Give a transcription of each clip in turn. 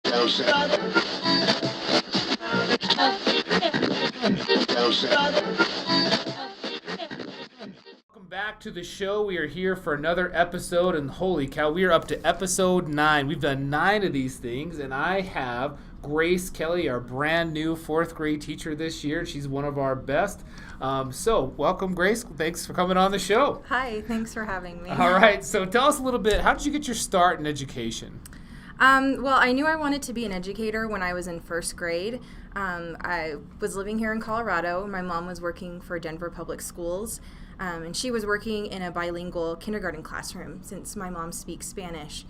Welcome back to the show. We are here for another episode, and holy cow, we are up to episode 9. We've done 9 of these things, and I have Grace Kelley, our brand new 4th grade teacher this year. She's one of our best. So welcome, Grace. Thanks for coming on the show. Hi, thanks for having me. All right, so tell us a little bit, how did you get your start in education? Well, I knew I wanted to be an educator when I was in 1st grade. I was living here in Colorado. My mom was working for Denver Public Schools, and she was working in a bilingual kindergarten classroom since my mom speaks Spanish.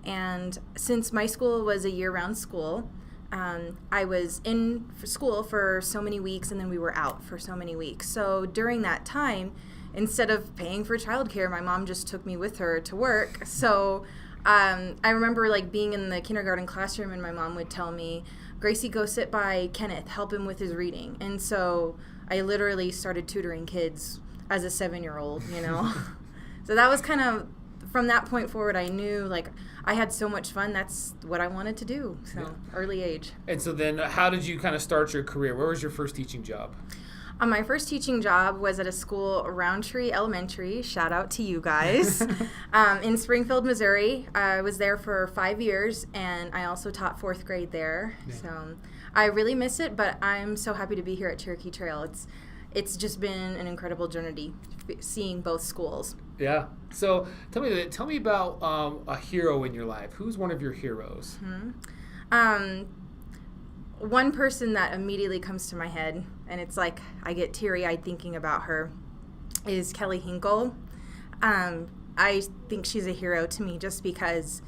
And since my school was a year-round school, I was in school for so many weeks, and then we were out for so many weeks. So during that time, instead of paying for childcare, my mom just took me with her to work. So I remember being in the kindergarten classroom, and my mom would tell me, "Gracie, go sit by Kenneth, help him with his reading." And so I literally started tutoring kids as a 7-year-old, So that was kind of, from that point forward, I knew I had so much fun. That's what I wanted to do. So early age. And so then how did you kind of start your career? Where was your first teaching job? My first teaching job was at a school, Roundtree Elementary. Shout out to you guys. In Springfield, Missouri. I was there for 5 years, and I also taught 4th grade there. Yeah. So I really miss it, but I'm so happy to be here at Cherokee Trail. It's just been an incredible journey seeing both schools. Yeah. So tell me about a hero in your life. Who's one of your heroes? Mm-hmm. One person that immediately comes to my head, and it's I get teary-eyed thinking about her, is Kelly Hinkle. I think she's a hero to me just because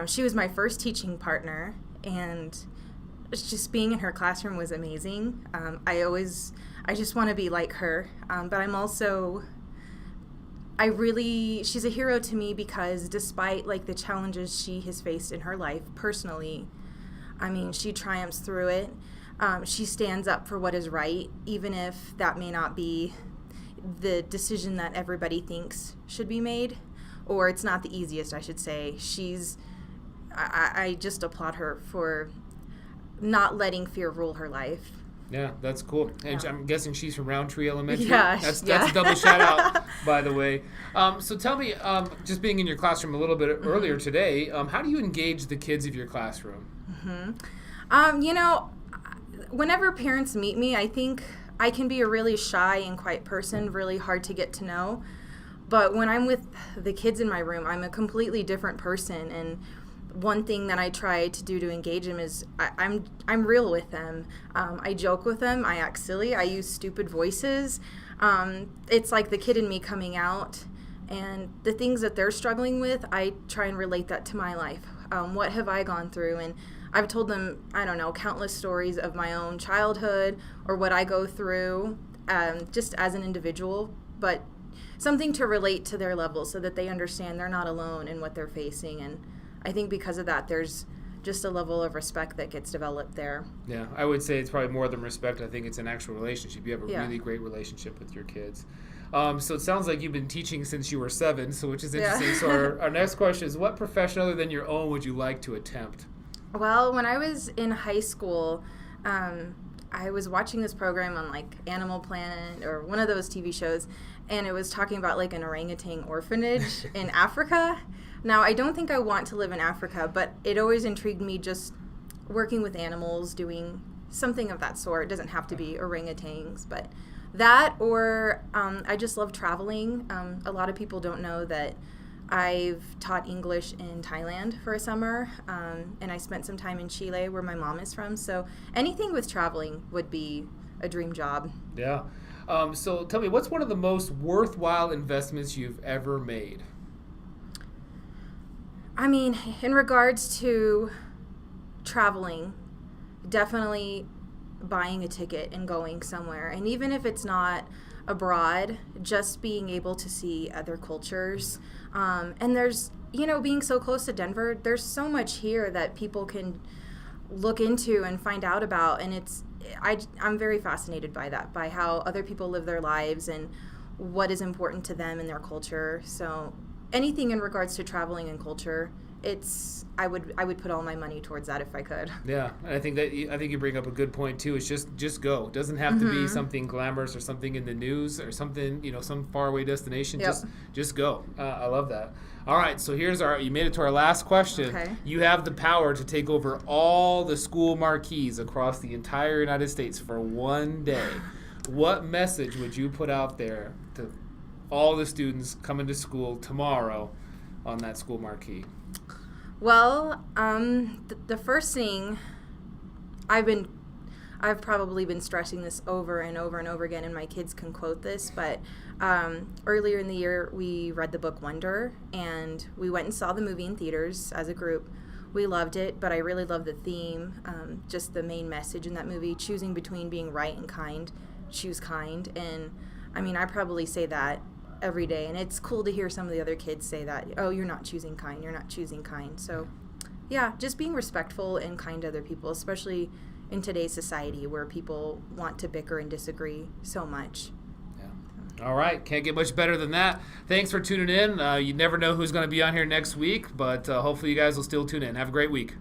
she was my first teaching partner, and just being in her classroom was amazing. I just want to be like her, but I'm also, she's a hero to me because despite the challenges she has faced in her life personally, she triumphs through it. She stands up for what is right, even if that may not be the decision that everybody thinks should be made, or it's not the easiest, I should say. I just applaud her for not letting fear rule her life. Yeah, that's cool. And yeah. I'm guessing she's from Roundtree Elementary. Yeah, that's a double shout out, by the way. So tell me, just being in your classroom a little bit earlier today, how do you engage the kids of your classroom? Mm-hmm. Whenever parents meet me, I think I can be a really shy and quiet person, really hard to get to know. But when I'm with the kids in my room, I'm a completely different person. And one thing that I try to do to engage them is I'm real with them. I joke with them. I act silly. I use stupid voices. It's like the kid in me coming out. And the things that they're struggling with, I try and relate that to my life. What have I gone through? And I've told them, countless stories of my own childhood or what I go through just as an individual, but something to relate to their level so that they understand they're not alone in what they're facing. And I think because of that, there's just a level of respect that gets developed there. Yeah, I would say it's probably more than respect. I think it's an actual relationship. You have a really great relationship with your kids. So it sounds like you've been teaching since you were 7, which is interesting. Yeah. So our next question is, what profession other than your own would you like to attempt? Well, when I was in high school, I was watching this program on Animal Planet or one of those TV shows, and it was talking about an orangutan orphanage in Africa. Now, I don't think I want to live in Africa, but it always intrigued me just working with animals, doing something of that sort. It doesn't have to be orangutans, but that, or I just love traveling. A lot of people don't know that I've taught English in Thailand for a summer, and I spent some time in Chile where my mom is from. So anything with traveling would be a dream job. Yeah. So tell me, what's one of the most worthwhile investments you've ever made? In regards to traveling, definitely buying a ticket and going somewhere. And even if it's not abroad, just being able to see other cultures. And there's, being so close to Denver, there's so much here that people can look into and find out about. And I'm very fascinated by that, by how other people live their lives and what is important to them and their culture. So anything in regards to traveling and culture I would put all my money towards that if I could. Yeah, and I think you bring up a good point too. It's just go. It doesn't have to be something glamorous or something in the news or something, some faraway destination. Yep. Just go. I love that. All right, so you made it to our last question. Okay. You have the power to take over all the school marquees across the entire United States for one day. What message would you put out there to all the students coming to school tomorrow on that school marquee? Well, the first thing I've probably been stressing this over and over and over again, and my kids can quote this, but earlier in the year we read the book Wonder, and we went and saw the movie in theaters as a group. We loved it, but I really loved the theme, just the main message in that movie, choosing between being right and kind. Choose kind. And I mean, I probably say that every day, and it's cool to hear some of the other kids say that, oh, you're not choosing kind, you're not choosing kind. So yeah, just being respectful and kind to other people, especially in today's society where people want to bicker and disagree so much. Yeah. All right, can't get much better than that. Thanks for tuning in. You never know who's going to be on here next week, but hopefully you guys will still tune in. Have a great week.